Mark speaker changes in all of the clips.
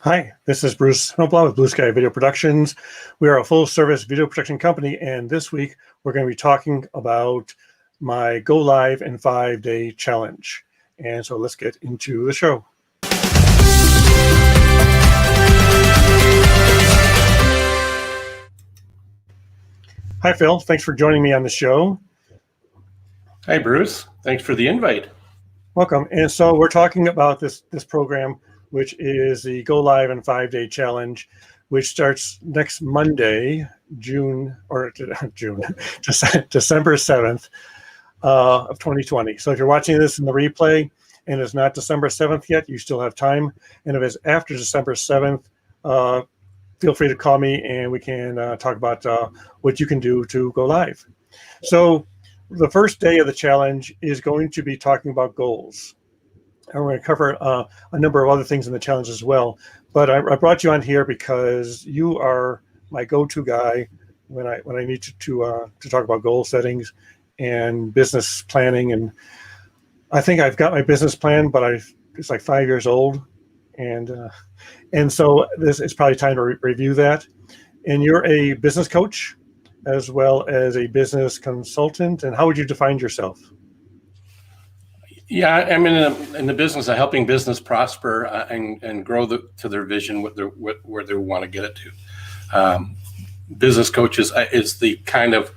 Speaker 1: Hi, this is Bruce Snowplow with Blue Sky Video Productions. We are a full-service video production company, and this week we're going to be talking about my Go Live in 5-Day Challenge. And so let's get into the show. Hi, Phil. Thanks for joining me on the show.
Speaker 2: Hi, Bruce. Thanks for the invite.
Speaker 1: Welcome. And so we're talking about this program, which is the Go Live in 5-Day Challenge, which starts next Monday, December 7th of 2020. So if you're watching this in the replay and it's not December 7th yet, you still have time. And if it's after December 7th, feel free to call me and we can talk about what you can do to go live. So the first day of the challenge is going to be talking about goals. And we're going to cover a number of other things in the challenge as well. But I brought you on here because you are my go-to guy when I need to talk about goal settings and business planning. And I think I've got my business plan, but it's like 5 years old, and so it's probably time to review that. And you're a business coach as well as a business consultant. And how would you define yourself?
Speaker 2: Yeah, I'm in the business of helping business prosper and grow to their vision, where they want to get it to. Business coaches is the kind of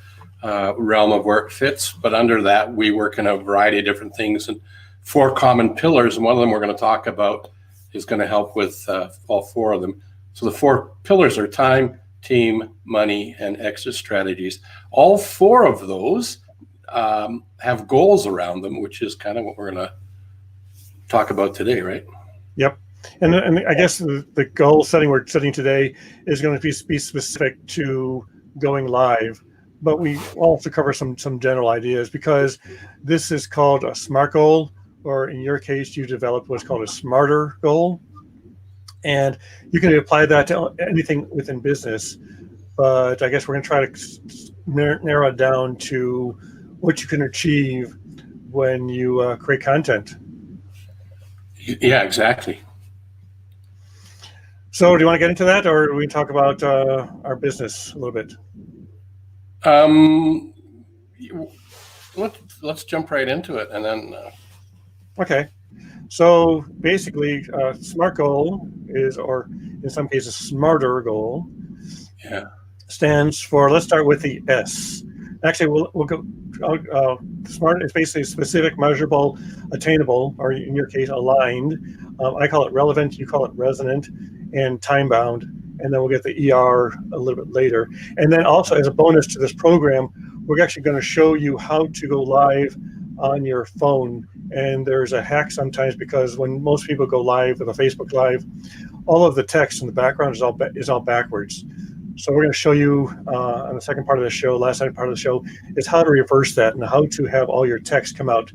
Speaker 2: realm of where it fits, but under that we work in a variety of different things and 4 common pillars. And one of them we're going to talk about is going to help with all 4 of them. So the 4 pillars are time, team, money, and exit strategies. All 4 of those have goals around them, which is kind of what we're going to talk about today, right?
Speaker 1: Yep. And I guess the goal setting we're setting today is going to be specific to going live, but we also cover some general ideas, because this is called a SMART goal, or in your case, you developed what's called a smarter goal. And you can apply that to anything within business, but I guess we're going to try to narrow it down to what you can achieve when you create content.
Speaker 2: Yeah, exactly.
Speaker 1: So do you want to get into that, or do we talk about our business a little bit?
Speaker 2: Let's jump right into it, and then.
Speaker 1: Okay. So basically, SMART goal is, or in some cases, smarter goal.
Speaker 2: Yeah.
Speaker 1: Stands for, let's start with the S. Actually, we'll go. SMART is basically specific, measurable, attainable, or in your case, aligned. I call it relevant, you call it resonant, and time-bound. And then we'll get the ER a little bit later. And then also, as a bonus to this program, we're actually going to show you how to go live on your phone. And there's a hack sometimes, because when most people go live with a Facebook Live, all of the text in the background is all backwards. So we're going to show you on the second part of the show, last part of the show, is how to reverse that and how to have all your text come out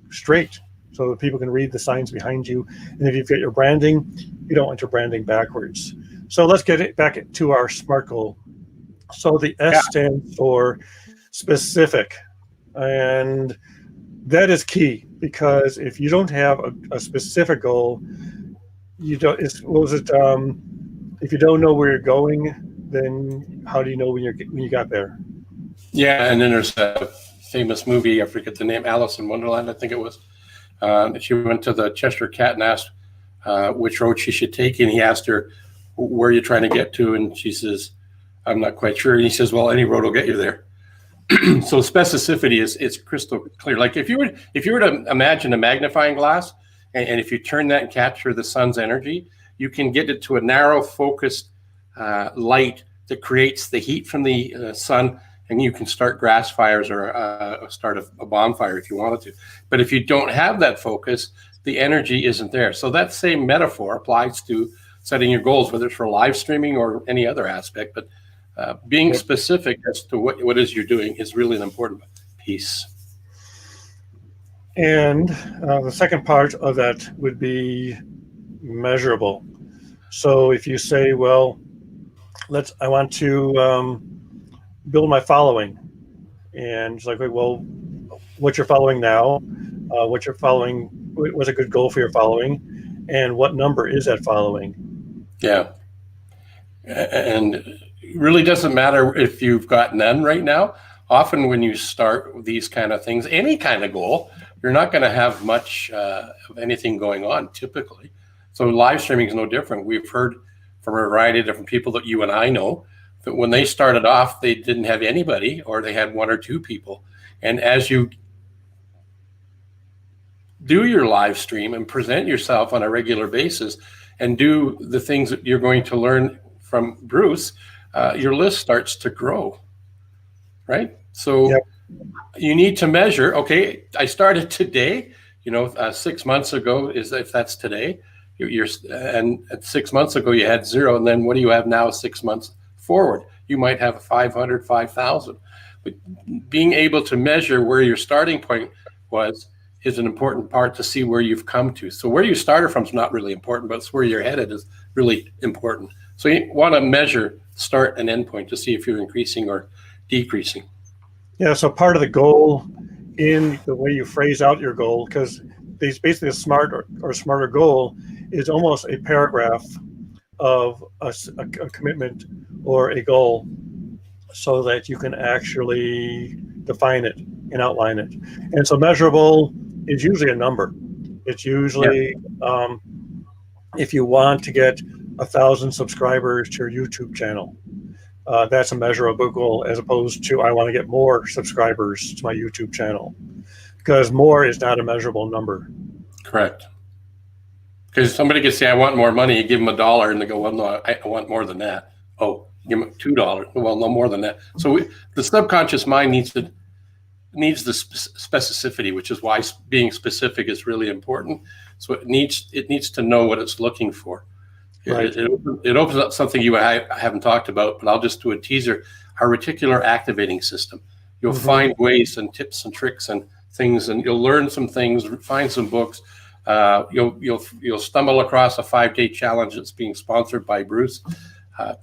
Speaker 1: straight so that people can read the signs behind you. And if you've got your branding, you don't want your branding backwards. So let's get it back to our SMART goal. So the S stands for specific. And that is key, because if you don't have a specific goal, you don't, if you don't know where you're going, then how do you know when you got there?
Speaker 2: Yeah, and then there's a famous movie, I forget the name, Alice in Wonderland, I think it was. She went to the Cheshire Cat and asked which road she should take, and he asked her, where are you trying to get to? And she says, I'm not quite sure. And he says, well, any road will get you there. So specificity is crystal clear. Like if you were to imagine a magnifying glass, and if you turn that and capture the sun's energy, you can get it to a narrow, focused light that creates the heat from the sun, and you can start grass fires or start a bonfire if you wanted to. But if you don't have that focus, the energy isn't there. So that same metaphor applies to setting your goals, whether it's for live streaming or any other aspect. But being specific as to what it is you're doing is really an important piece.
Speaker 1: And the second part of that would be measurable. So if you say, well, I want to build my following, and it's like, well, what's your following now? What's a good goal for your following? And what number is that following?
Speaker 2: Yeah. And it really doesn't matter if you've got none right now. Often when you start these kind of things, any kind of goal, you're not going to have much of anything going on typically. So live streaming is no different. We've heard from a variety of different people that you and I know that when they started off, they didn't have anybody, or they had one or two people. And as you do your live stream and present yourself on a regular basis and do the things that you're going to learn from Bruce, your list starts to grow, right? So
Speaker 1: Yep.
Speaker 2: you need to measure, okay, I started today, 6 months ago, if that's today, and 6 months ago you had 0, and then what do you have now 6 months forward? You might have 500, 5,000. But being able to measure where your starting point was is an important part to see where you've come to. So where you started from is not really important, but it's where you're headed is really important. So you want to measure start and end point to see if you're increasing or decreasing.
Speaker 1: Yeah, so part of the goal in the way you phrase out your goal, because basically a smart or smarter goal is almost a paragraph of a commitment or a goal, so that you can actually define it and outline it. And so measurable is usually a number. It's usually, if you want to get 1,000 subscribers to your YouTube channel, that's a measurable goal, as opposed to I want to get more subscribers to my YouTube channel, because more is not a measurable number.
Speaker 2: Correct. Because somebody could say, I want more money, you give them $1 and they go, well, no, I want more than that. Oh, give them $2. Well, no more than that. So the subconscious mind needs the specificity, which is why being specific is really important. So it needs to know what it's looking for. Right. It opens up something you and I haven't talked about, but I'll just do a teaser. Our reticular activating system. You'll find ways and tips and tricks and things, and you'll learn some things, find some books. You'll stumble across a 5-day challenge that's being sponsored by Bruce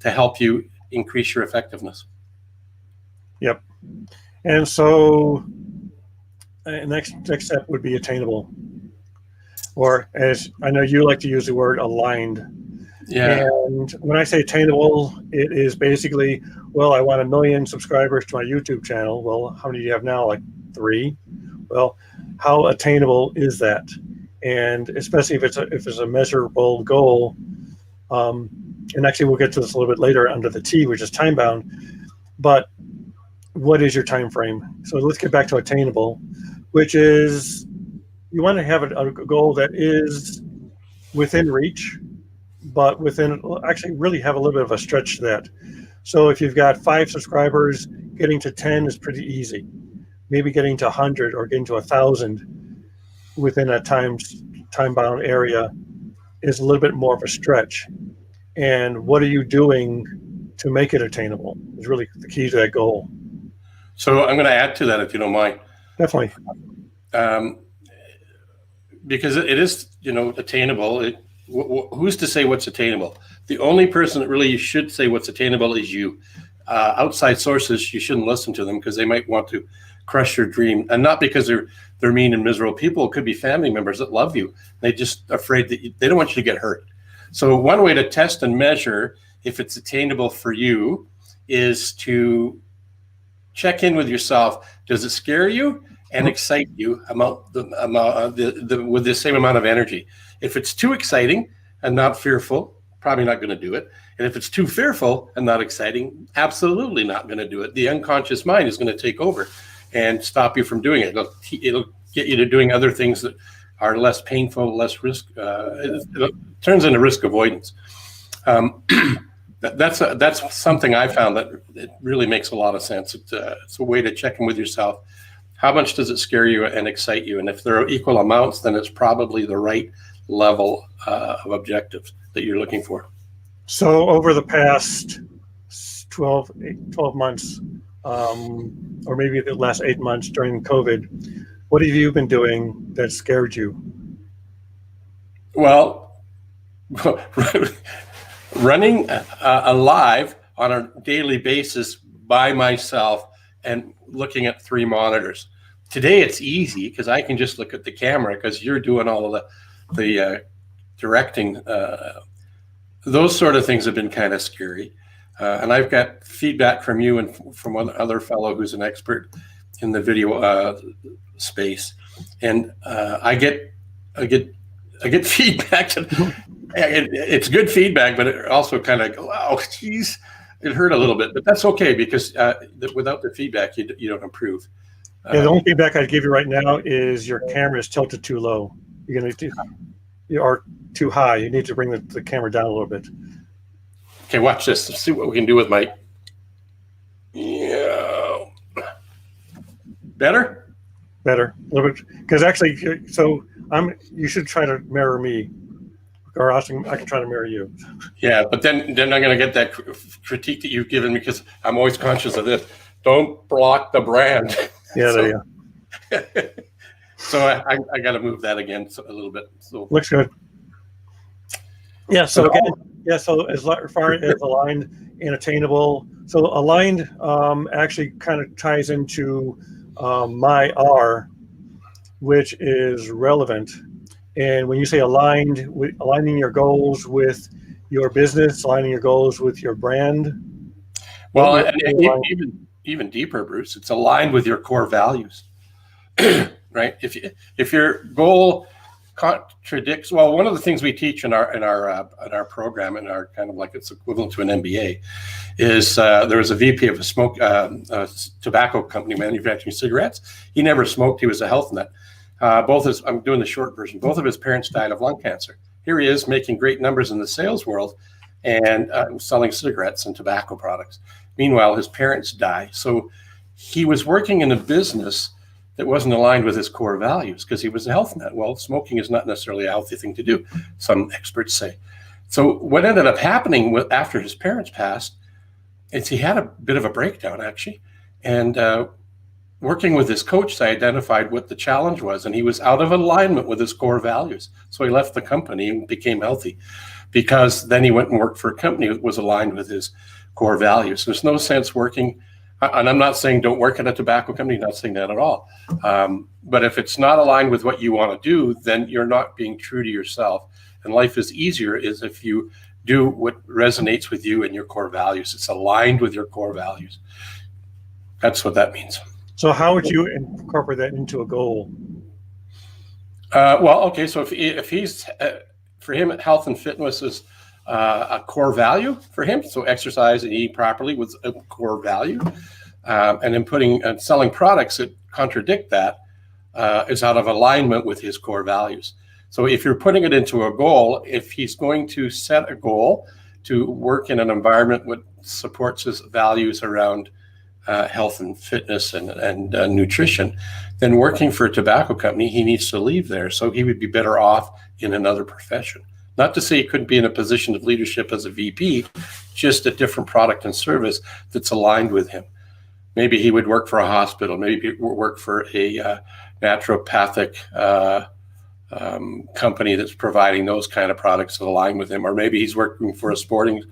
Speaker 2: to help you increase your effectiveness.
Speaker 1: Yep. And so next step would be attainable, or as I know you like to use the word, aligned.
Speaker 2: Yeah.
Speaker 1: And when I say attainable, it is basically, well, I want 1 million subscribers to my YouTube channel. Well, how many do you have now? Like 3? Well, how attainable is that? And especially if it's a measurable goal, and actually we'll get to this a little bit later under the T, which is time bound, but what is your time frame? So let's get back to attainable, which is you want to have a goal that is within reach, but actually really have a little bit of a stretch to that. So if you've got 5 subscribers, getting to 10 is pretty easy. Maybe getting to 100 or getting to 1,000 within a time-bound area is a little bit more of a stretch. And what are you doing to make it attainable is really the key to that goal.
Speaker 2: So I'm going to add to that, if you don't mind.
Speaker 1: Definitely.
Speaker 2: Because it is, attainable. Who's to say what's attainable? The only person that really should say what's attainable is you. Outside sources, you shouldn't listen to them because they might want to crush your dream, and not because they're mean and miserable people. It could be family members that love you. They're just afraid that they don't want you to get hurt. So one way to test and measure if it's attainable for you is to check in with yourself. Does it scare you and excite you with the same amount of energy? If it's too exciting and not fearful, probably not going to do it. And if it's too fearful and not exciting, absolutely not going to do it. The unconscious mind is going to take over and stop you from doing it. It'll get you to doing other things that are less painful, less risk. It turns into risk avoidance. That's something I found that it really makes a lot of sense. It's a way to check in with yourself. How much does it scare you and excite you? And if there are equal amounts, then it's probably the right level of objectives that you're looking for. So
Speaker 1: over the past 12 months, or maybe the last 8 months during COVID, what have you been doing that scared you?
Speaker 2: Well, running a live on a daily basis by myself and looking at 3 monitors. Today it's easy because I can just look at the camera because you're doing all of the directing those sort of things have been kind of scary. And I've got feedback from you and from one other fellow who's an expert in the video space, and I get feedback. It's good feedback, but it also kind of oh, geez, it hurt a little bit. But that's okay because without the feedback, you don't improve.
Speaker 1: Yeah, the only feedback I'd give you right now is your camera is tilted too low. You're gonna you are too high. You need to bring the camera down a little bit.
Speaker 2: Okay, watch this. Let's see what we can do with my. Yeah. Better?
Speaker 1: Better, a little bit. Because actually, so you should try to mirror me, or else I can try to mirror you. Yeah,
Speaker 2: but then I'm going to get that critique that you've given me because I'm always conscious of this. Don't block the brand.
Speaker 1: Yeah, there you go.
Speaker 2: So I got to move that again a little bit. So
Speaker 1: looks good. Yeah. So again, so as far as aligned and attainable, so aligned actually kind of ties into my R, which is relevant. And when you say aligned, aligning your goals with your business, aligning your goals with your brand.
Speaker 2: Well, even deeper, Bruce, it's aligned with your core values, right? If your goal contradicts, well, one of the things we teach in our program, in our kind of like it's equivalent to an MBA, is there was a VP of a tobacco company manufacturing cigarettes. He never smoked. He was a health nut. I'm doing the short version. Both of his parents died of lung cancer. Here he is making great numbers in the sales world and selling cigarettes and tobacco products. Meanwhile, his parents die. So he was working in a business that wasn't aligned with his core values because he was a health nut. Well, smoking is not necessarily a healthy thing to do, some experts say. So what ended up happening after his parents passed is he had a bit of a breakdown, actually. And working with his coach, I identified what the challenge was, and he was out of alignment with his core values. So he left the company and became healthy because then he went and worked for a company that was aligned with his core values. There's no sense working, and I'm not saying don't work at a tobacco company, not saying that at all. But if it's not aligned with what you want to do, then you're not being true to yourself. And life is easier if you do what resonates with you and your core values. It's aligned with your core values. That's what that means.
Speaker 1: So how would you incorporate that into a goal?
Speaker 2: Well, okay, so if he's, for him, health and fitness is a core value for him. So exercise and eating properly was a core value. And then putting and selling products that contradict that is out of alignment with his core values. So if you're putting it into a goal, if he's going to set a goal to work in an environment that supports his values around health and fitness and nutrition, then working for a tobacco company, he needs to leave there. So he would be better off in another profession. Not to say he couldn't be in a position of leadership as a VP, just a different product and service that's aligned with him. Maybe he would work for a hospital. Maybe he would work for a naturopathic company that's providing those kind of products that align with him. Or maybe he's working for a sporting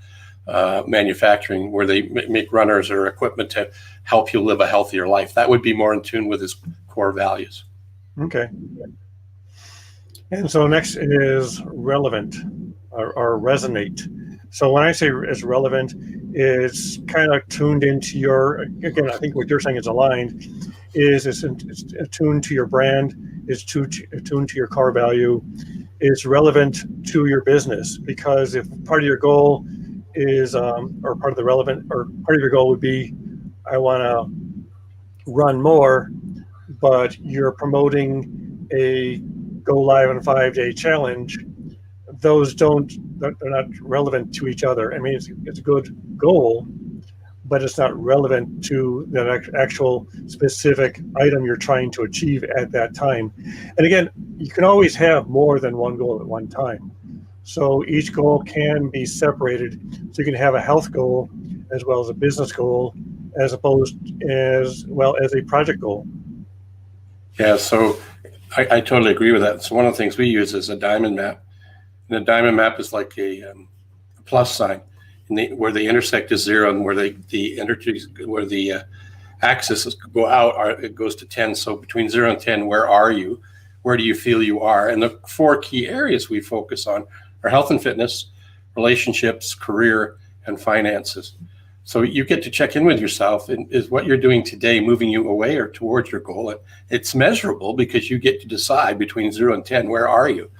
Speaker 2: manufacturing where they make runners or equipment to help you live a healthier life. That would be more in tune with his core values.
Speaker 1: Okay. And so next is relevant or resonate. So when I say it's relevant, it's kind of tuned into your, again, I think what you're saying is aligned, it's attuned to your brand, it's attuned to your core value, it's relevant to your business. Because if part of your goal is, or part of the relevant, or part of your goal would be, I want to run more, but you're promoting a go live in a 5-day challenge, those they're not relevant to each other. I mean, it's a good goal, but it's not relevant to that actual specific item you're trying to achieve at that time. And again, you can always have more than one goal at one time. So each goal can be separated. So you can have a health goal as well as a business goal, as opposed as well as a project goal.
Speaker 2: Yeah, so I totally agree with that. So one of the things we use is a diamond map. And the diamond map is like a plus sign, and where the intersect is 0, and where the axes go out, it goes to 10. So between 0 and 10, where are you? Where do you feel you are? And the 4 key areas we focus on are health and fitness, relationships, career, and finances. So you get to check in with yourself, and is what you're doing today moving you away or towards your goal? And it's measurable because you get to decide between 0 and 10, where are you?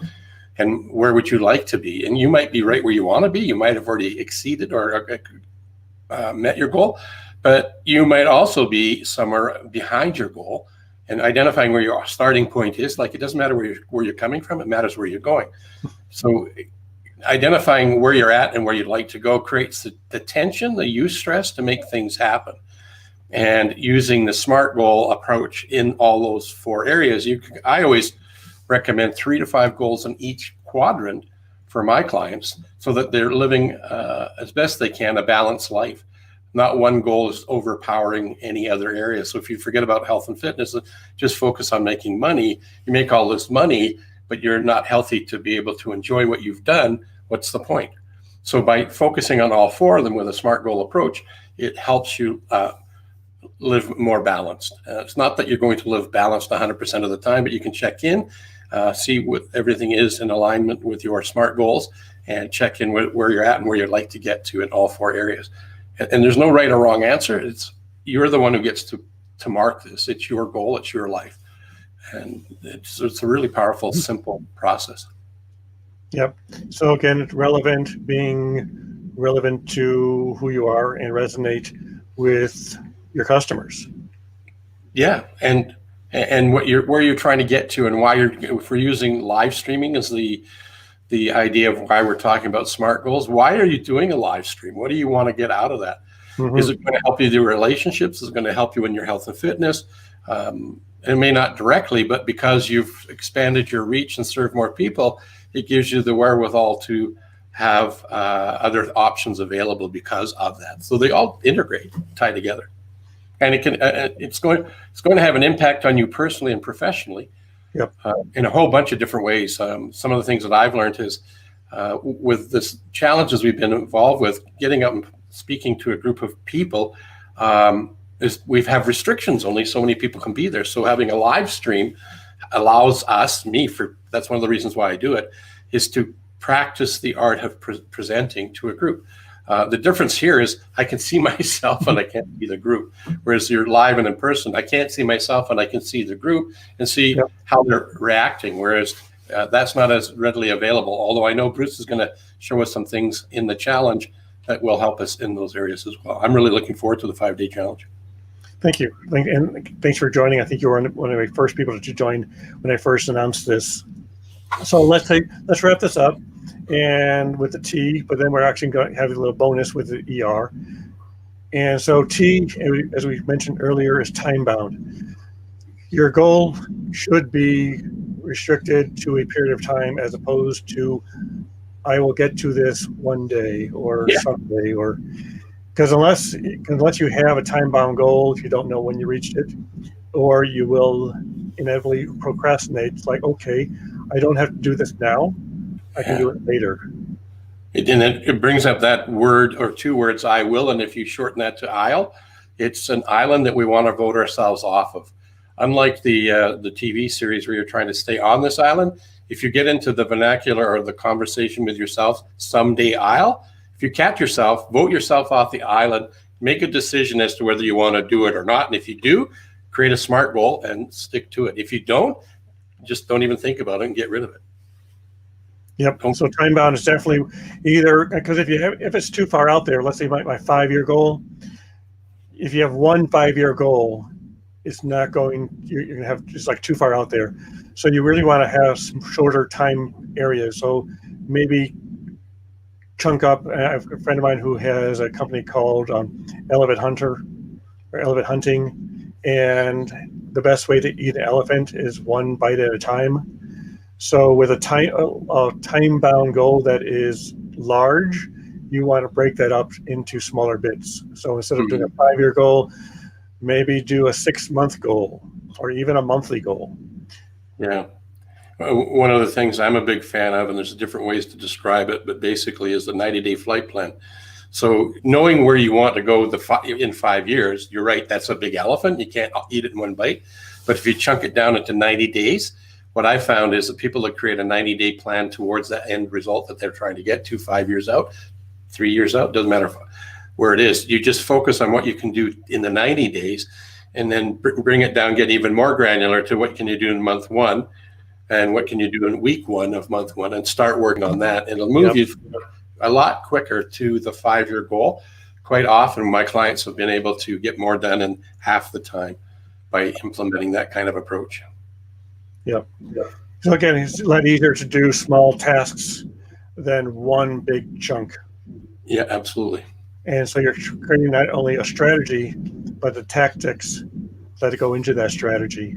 Speaker 2: And where would you like to be? And you might be right where you want to be. You might have already exceeded or met your goal, but you might also be somewhere behind your goal. And identifying where your starting point is, like, it doesn't matter where you're coming from, it matters where you're going. So identifying where you're at and where you'd like to go creates the tension, the eustress to make things happen. And using the SMART goal approach in all those 4 areas, I always recommend 3 to 5 goals in each quadrant for my clients so that they're living as best they can a balanced life. Not one goal is overpowering any other area. So if you forget about health and fitness, just focus on making money. You make all this money, but you're not healthy to be able to enjoy what you've done. What's the point? So by focusing on all 4 of them with a SMART goal approach, it helps you live more balanced. It's not that you're going to live balanced 100% of the time, but you can check in, see what everything is in alignment with your SMART goals, and check in where you're at and where you'd like to get to in all 4 areas. And there's no right or wrong answer. You're the one who gets to mark this. It's your goal. It's your life. And it's a really powerful, simple process.
Speaker 1: Yep. So again, it's being relevant to who you are and resonate with your customers.
Speaker 2: Yeah. And where you're trying to get to and why if we're using live streaming as the idea of why we're talking about SMART goals. Why are you doing a live stream? What do you want to get out of that? Mm-hmm. Is it going to help you do relationships? Is it going to help you in your health and fitness? It may not directly, but because you've expanded your reach and served more people, it gives you the wherewithal to have other options available because of that. So they all integrate, tie together, and it's going to have an impact on you personally and professionally. Yep. In a whole bunch of different ways. Some of the things that I've learned is with this challenges we've been involved with, getting up and speaking to a group of people, is we have restrictions. Only so many people can be there. So having a live stream allows that's one of the reasons why I do it, is to practice the art of presenting to a group. The difference here is I can see myself and I can't see the group. Whereas you're live and in person, I can't see myself and I can see the group and see how they're reacting. Whereas that's not as readily available. Although I know Bruce is going to show us some things in the challenge that will help us in those areas as well. I'm really looking forward to the 5-day challenge.
Speaker 1: Thank you. And thanks for joining. I think you were one of the first people to join when I first announced this. So let's wrap this up. And with the T, but then we're actually going to have a little bonus with the ER. And so T, as we mentioned earlier, is time bound. Your goal should be restricted to a period of time as opposed to I will get to this one day or someday, or because unless you have a time bound goal, if you don't know when you reached it, or you will inevitably procrastinate. It's like, okay, I don't have to do this now. I can do it later.
Speaker 2: It brings up that word or 2 words, I will, and if you shorten that to I'll, it's an island that we want to vote ourselves off of. Unlike the TV series where you're trying to stay on this island, if you get into the vernacular or the conversation with yourself, someday I'll, if you catch yourself, vote yourself off the island, make a decision as to whether you want to do it or not. And if you do, create a SMART goal and stick to it. If you don't, just don't even think about it and get rid of it.
Speaker 1: Yep. So time bound is definitely either, because if it's too far out there, let's say my 5-year goal, if you have one 5-year goal, it's not going, you're going to have just like too far out there. So you really want to have some shorter time areas. So maybe chunk up. I have a friend of mine who has a company called Elephant Hunting. And the best way to eat an elephant is one bite at a time. So with a time-bound goal that is large, you want to break that up into smaller bits. So instead of doing a 5-year goal, maybe do a 6-month goal or even a monthly goal.
Speaker 2: Yeah. One of the things I'm a big fan of, and there's different ways to describe it, but basically is the 90-day flight plan. So knowing where you want to go in 5 years, you're right, that's a big elephant. You can't eat it in one bite. But if you chunk it down into 90 days, what I found is that people that create a 90-day plan towards that end result that they're trying to get to 5 years out, 3 years out, doesn't matter where it is. You just focus on what you can do in the 90 days and then bring it down, get even more granular to what can you do in month one and what can you do in week one of month one, and start working on that. It'll move you a lot quicker to the 5-year goal. Quite often my clients have been able to get more done in half the time by implementing that kind of approach.
Speaker 1: Yep. So again, it's a lot easier to do small tasks than one big chunk.
Speaker 2: Yeah, absolutely.
Speaker 1: And so you're creating not only a strategy, but the tactics that go into that strategy.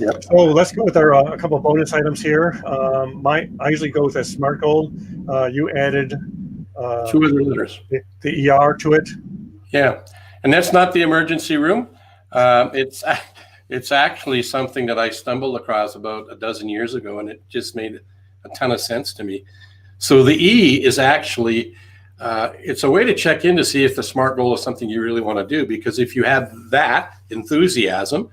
Speaker 2: Yep.
Speaker 1: So let's go with our a couple of bonus items here. I usually go with a SMART goal. You added
Speaker 2: 2 other letters.
Speaker 1: the ER to it.
Speaker 2: Yeah, and that's not the emergency room. It's actually something that I stumbled across about a dozen years ago, and it just made a ton of sense to me. So the E is actually, it's a way to check in to see if the SMART goal is something you really want to do, because if you have that enthusiasm,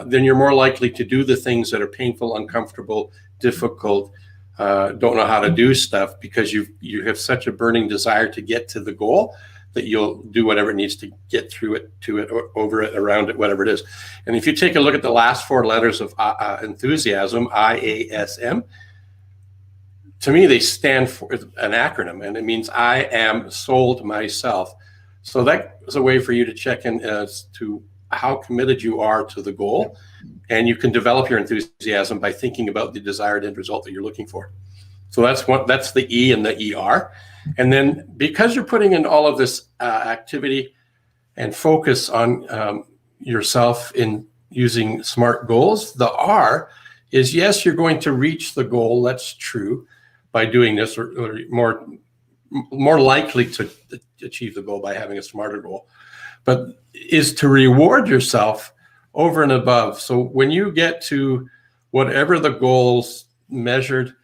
Speaker 2: then you're more likely to do the things that are painful, uncomfortable, difficult, don't know how to do stuff, because you have such a burning desire to get to the goal that you'll do whatever it needs to get through it, to it, or over it, around it, whatever it is. And if you take a look at the last 4 letters of enthusiasm, IASM, to me, they stand for an acronym, and it means I am sold myself. So that is a way for you to check in as to how committed you are to the goal, and you can develop your enthusiasm by thinking about the desired end result that you're looking for. So that's the E and the ER. And then because you're putting in all of this activity and focus on yourself in using SMART goals, the R is, yes, you're going to reach the goal. That's true by doing this, or more likely to achieve the goal by having a smarter goal, but is to reward yourself over and above. So when you get to whatever the goal's measured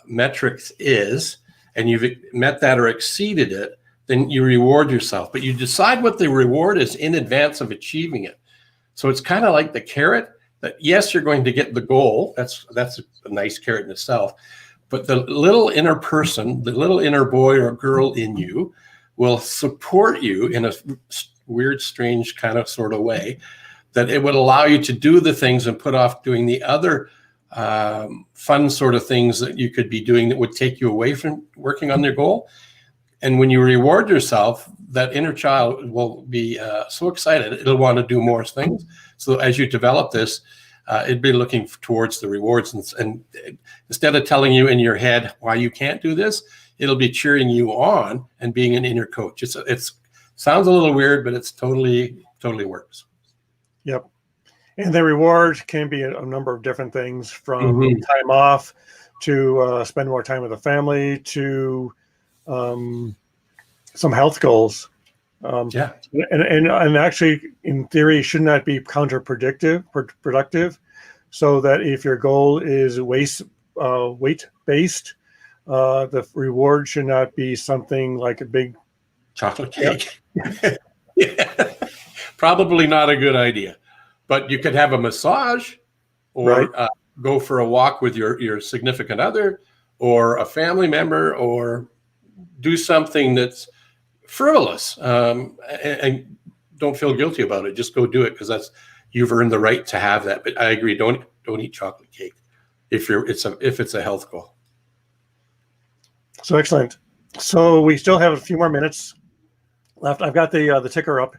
Speaker 2: metrics is, and you've met that or exceeded it, then you reward yourself. But you decide what the reward is in advance of achieving it. So it's kind of like the carrot, that yes, you're going to get the goal. That's a nice carrot in itself. But the little inner person, the little inner boy or girl in you will support you in a weird, strange kind of sort of way, that it would allow you to do the things and put off doing the other fun sort of things that you could be doing that would take you away from working on your goal. And when you reward yourself, that inner child will be so excited, it'll want to do more things. So as you develop this, it'd be looking towards the rewards, and instead of telling you in your head why you can't do this, it'll be cheering you on and being an inner coach. It's sounds a little weird, but it's totally works. Yep.
Speaker 1: And the reward can be a number of different things, from time off to spend more time with the family to some health goals. And actually, in theory, should not be productive. So that if your goal is weight based, the reward should not be something like a big
Speaker 2: chocolate cake. Yeah. Probably not a good idea. But you could have a massage, or go for a walk with your significant other or a family member, or do something that's frivolous, and don't feel guilty about it. Just go do it, because you've earned the right to have that. But I agree, don't eat chocolate cake if it's a health goal.
Speaker 1: So excellent. So we still have a few more minutes left. I've got the ticker up.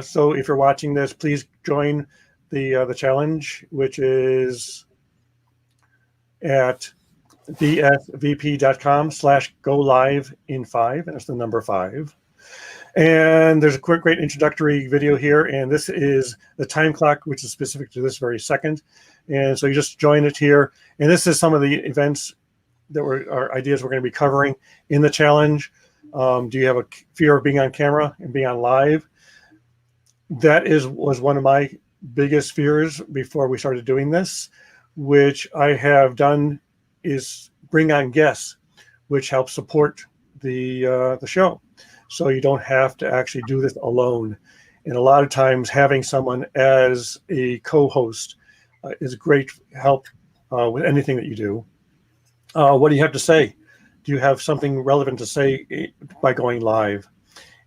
Speaker 1: So if you're watching this, please join the challenge, which is at bsvp.com/go-live-in-5, and it's the number 5. And there's a great introductory video here, and this is the time clock, which is specific to this very second. And so you just join it here, and this is some of the events that our ideas we're going to be covering in the challenge. Do you have a fear of being on camera and being on live? That was one of my biggest fears before we started doing this, which I have done is bring on guests, which helps support the show. So you don't have to actually do this alone. And a lot of times having someone as a co-host is great help with anything that you do. What do you have to say? Do you have something relevant to say by going live?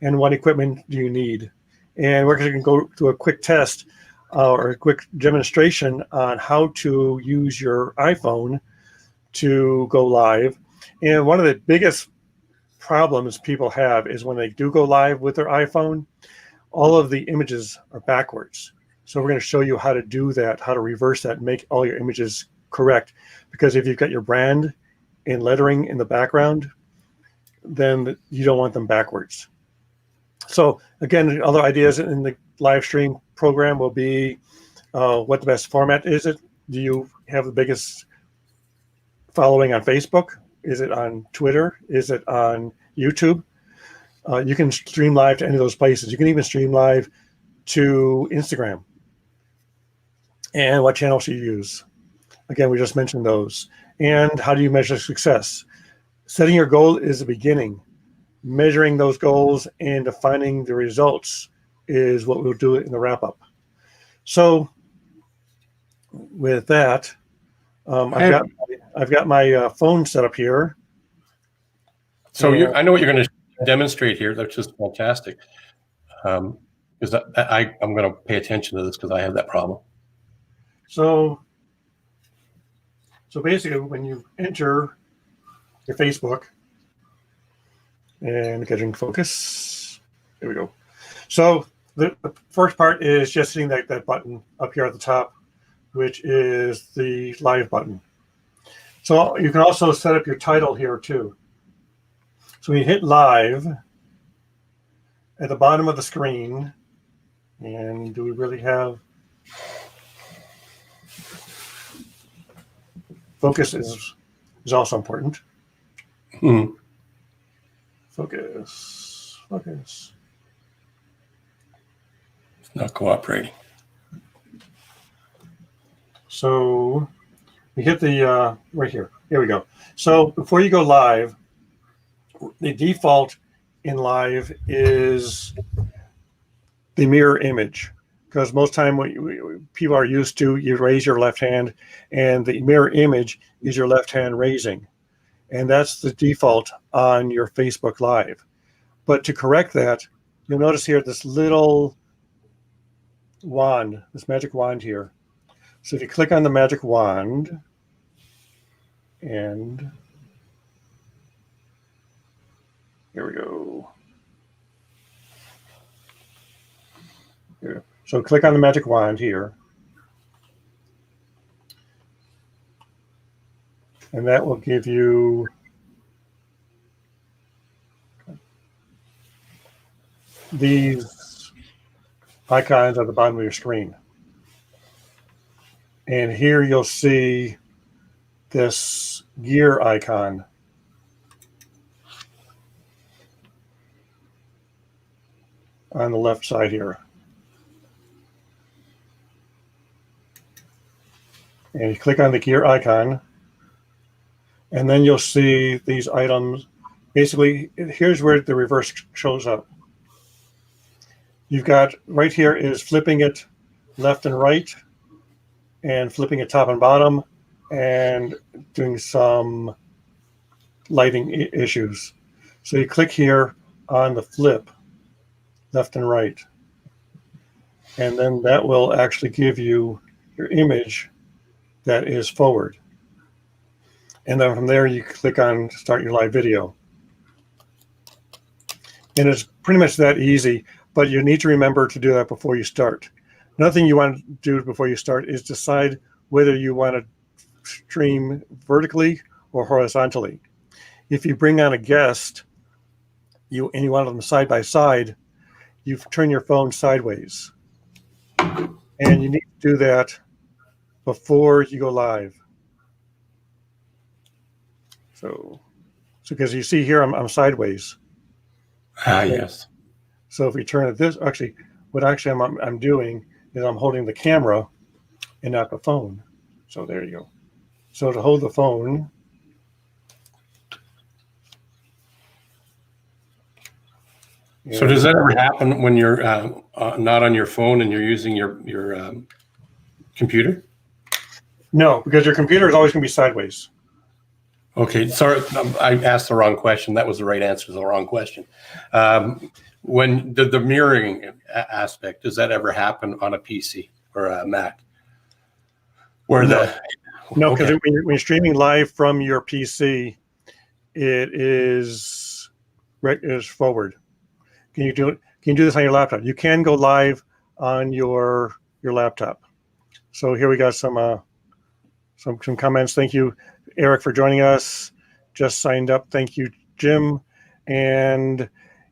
Speaker 1: And what equipment do you need? And we're going to go through a quick test or a quick demonstration on how to use your iPhone to go live. And one of the biggest problems people have is when they do go live with their iPhone, all of the images are backwards. So we're going to show you how to do that, how to reverse that and make all your images correct. Because if you've got your brand and lettering in the background, then you don't want them backwards. So again, other ideas in the live stream program will be what the best format is. It? Do you have the biggest following on Facebook? Is it on Twitter? Is it on YouTube? You can stream live to any of those places. You can even stream live to Instagram. And what channel should you use? Again, we just mentioned those. And how do you measure success? Setting your goal is the beginning. Measuring those goals and defining the results is what we'll do in the wrap-up. So with that, I've got my phone set up here.
Speaker 2: So I know what you're going to demonstrate here. That's just fantastic. Because I'm going to pay attention to this because I have that problem.
Speaker 1: So basically, when you enter your Facebook and getting focus, here we go. So the first part is just hitting that button up here at the top, which is the live button. So you can also set up your title here too. So we hit live at the bottom of the screen. And do we really have focus is also important. Focus.
Speaker 2: It's not cooperating.
Speaker 1: So we hit the right here. Here we go. So before you go live, the default in live is the mirror image, because most time what people are used to, you raise your left hand, and the mirror image is your left hand raising, and that's the default on your Facebook Live. But to correct that, you'll notice here this little wand, this magic wand here. So if you click on the magic wand, and here we go. Here. So click on the magic wand here. And that will give you these icons at the bottom of your screen. And here you'll see this gear icon. On the left side here. And you click on the gear icon, and then you'll see these items. Basically, here's where the reverse shows up. You've got right here is flipping it left and right, and flipping it top and bottom, and doing some lighting issues. So you click here on the flip, left and right, and then that will actually give you your image that is forward. And then from there you click on start your live video. And it's pretty much that easy, but you need to remember to do that before you start. Another thing you want to do before you start is decide whether you want to stream vertically or horizontally. If you bring on a guest and you want them side by side, you turn your phone sideways. And you need to do that before you go live. So because you see here, I'm sideways.
Speaker 2: Yes.
Speaker 1: So if we turn it this, what I'm doing is I'm holding the camera and not the phone. So there you go. So to hold the phone,
Speaker 2: So does that ever happen when you're not on your phone and you're using your computer?
Speaker 1: No, because your computer is always going to be sideways.
Speaker 2: Okay, sorry, I asked the wrong question. That was the right answer to the wrong question. When the mirroring aspect, does that ever happen on a PC or a Mac? Where
Speaker 1: No, because when you're streaming live from your PC, it is forward. Can you do it? Can you do this on your laptop? You can go live on your laptop. So here we got some comments. Thank you, Eric, for joining us. Just signed up. Thank you, Jim. And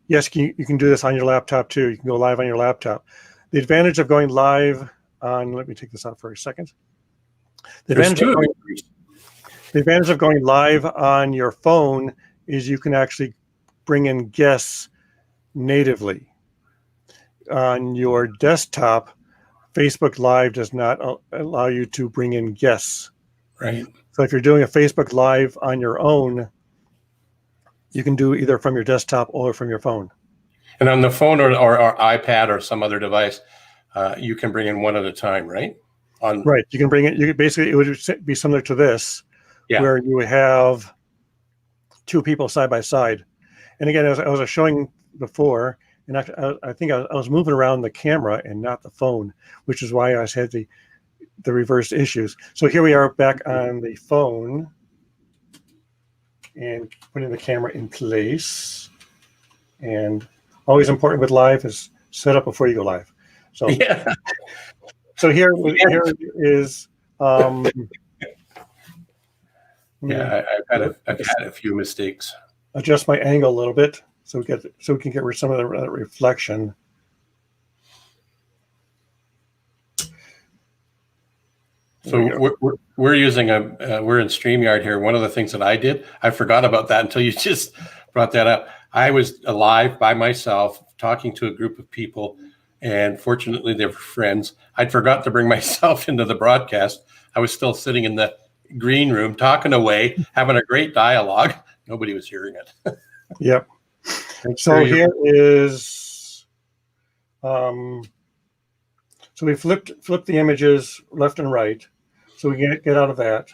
Speaker 1: yes, you can do this on your laptop too. You can go live on your laptop. The advantage of going live on, let me take this out for a second. The advantage of going live on your phone is you can actually bring in guests natively. On your desktop, Facebook Live does not allow you to bring in guests.
Speaker 2: Right.
Speaker 1: So if you're doing a Facebook Live on your own, you can do either from your desktop or from your phone.
Speaker 2: And on the phone or iPad or some other device, you can bring in one at a time, right?
Speaker 1: Right. You can bring it. You could basically, it would be similar to this, where you would have two people side by side. And again, as I was showing before, and I think I was moving around the camera and not the phone, which is why I had the reversed issues. So here we are back on the phone and putting the camera in place. And always important with live is set up before you go live. So so here is
Speaker 2: I've had a few mistakes.
Speaker 1: Adjust my angle a little bit so we can get rid of some of the reflection.
Speaker 2: So we're using we're in StreamYard here. One of the things that I forgot about that until you just brought that up. I was live by myself talking to a group of people, and fortunately they were friends. I'd forgot to bring myself into the broadcast. I was still sitting in the green room talking away, having a great dialogue. Nobody was hearing it.
Speaker 1: Yep. So here is, so we flipped the images left and right, so we get out of that.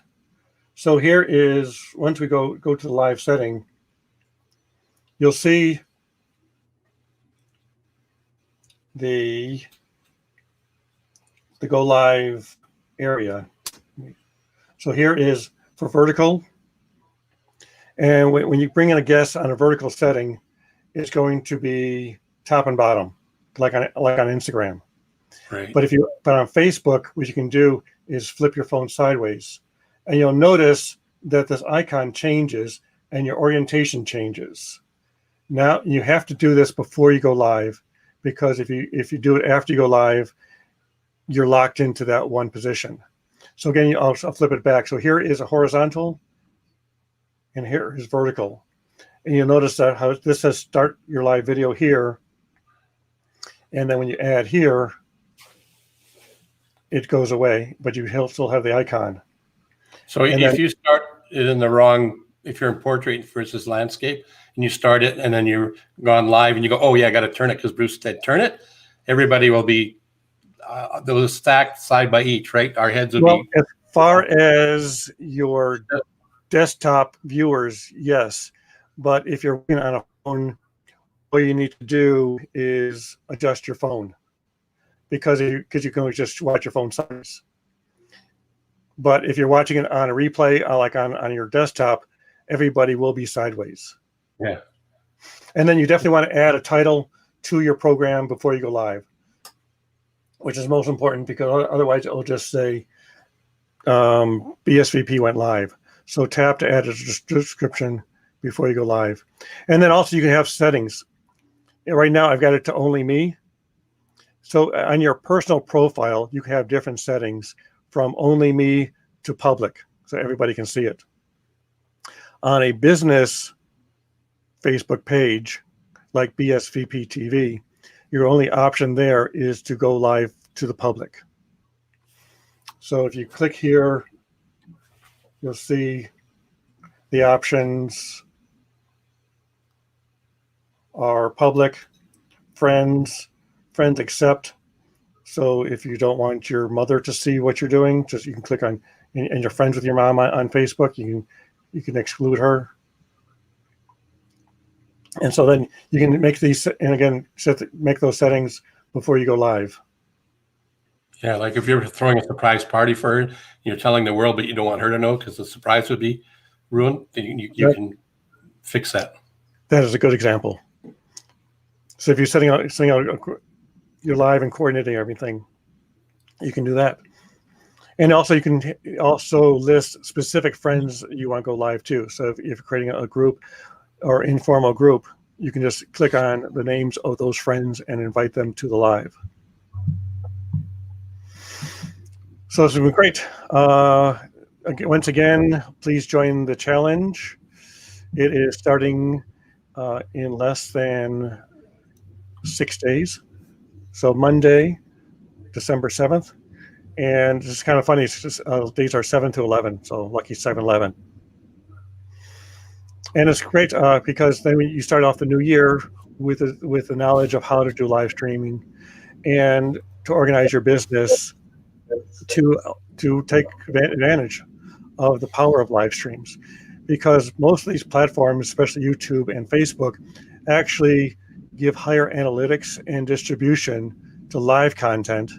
Speaker 1: So here is, once we go to the live setting, you'll see the go live area. So here is for vertical. And when you bring in a guest on a vertical setting, it's going to be top and bottom, like on Instagram.
Speaker 2: Right.
Speaker 1: But on Facebook, what you can do is flip your phone sideways, and you'll notice that this icon changes and your orientation changes. Now you have to do this before you go live, because if you do it after you go live, you're locked into that one position. So again, I'll flip it back. So here is a horizontal, and here is vertical. And you'll notice that how this says start your live video here. And then when you add here, it goes away, but you still have the icon.
Speaker 2: So if you start it in the wrong, if you're in portrait versus landscape, and you start it and then you're gone live and you go, oh yeah, I got to turn it because Bruce said turn it, everybody will be, those stacked side by each, right? Our heads would be.
Speaker 1: As far as your desktop viewers, yes. But if you're working on a phone, all you need to do is adjust your phone, because you can just watch your phone size. But if you're watching it on a replay, like on your desktop, everybody will be sideways.
Speaker 2: Yeah.
Speaker 1: And then you definitely want to add a title to your program before you go live, which is most important, because otherwise it'll just say BSVP went live. So tap to add a description before you go live. And then also you can have settings. Right now I've got it to only me. So on your personal profile, you can have different settings from only me to public, so everybody can see it. On a business Facebook page like BSVP TV, your only option there is to go live to the public. So if you click here, you'll see the options are public, friends accept. So if you don't want your mother to see what you're doing, just you can click on, and you're friends with your mom on Facebook, you can exclude her. And so then you can make these, and again, make those settings before you go live.
Speaker 2: Yeah, like if you're throwing a surprise party for her, you're telling the world, but you don't want her to know because the surprise would be ruined, then you can fix that.
Speaker 1: That is a good example. So if you're setting out you're live and coordinating everything, you can do that. And also you can also list specific friends you want to go live to. So if you're creating a group or informal group, you can just click on the names of those friends and invite them to the live. So this has been great. Once again, please join the challenge. It is starting in less than 6 days. So Monday, December 7th. And it's kind of funny. It's just, days are 7 to 11. So lucky 7/11. And it's great because then you start off the new year with the knowledge of how to do live streaming and to organize your business to take advantage of the power of live streams, because most of these platforms, especially YouTube and Facebook, actually give higher analytics and distribution to live content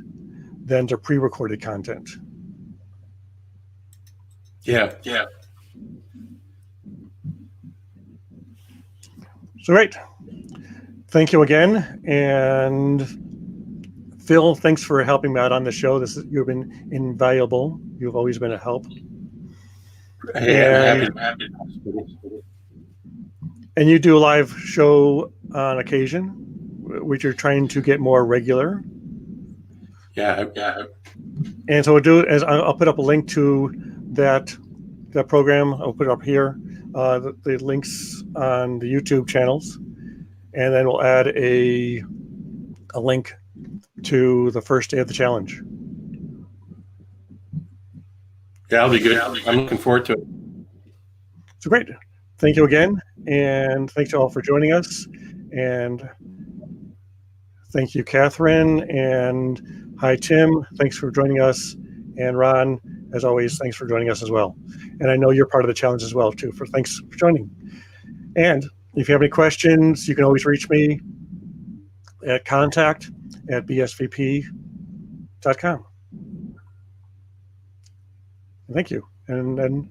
Speaker 1: than to pre-recorded content.
Speaker 2: Yeah.
Speaker 1: So great. Thank you again. And Phil, thanks for helping me out on the show. You've been invaluable. You've always been a help.
Speaker 2: Hey, I'm happy.
Speaker 1: And you do a live show on occasion, which you're trying to get more regular.
Speaker 2: Yeah.
Speaker 1: And so I'll put up a link to that program. I'll put it up here, the links on the YouTube channels, and then we'll add a link to the first day of the challenge.
Speaker 2: Yeah, that'll be good. I'm looking forward to it.
Speaker 1: So great. Thank you again. And thanks you all for joining us. And thank you, Catherine. And hi, Tim. Thanks for joining us. And Ron, as always, thanks for joining us as well. And I know you're part of the challenge as well, too. Thanks for joining. And if you have any questions, you can always reach me at contact@bsvp.com. Thank you. And then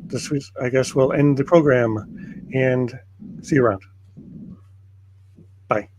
Speaker 1: this week, I guess we'll end the program and see you around. Bye.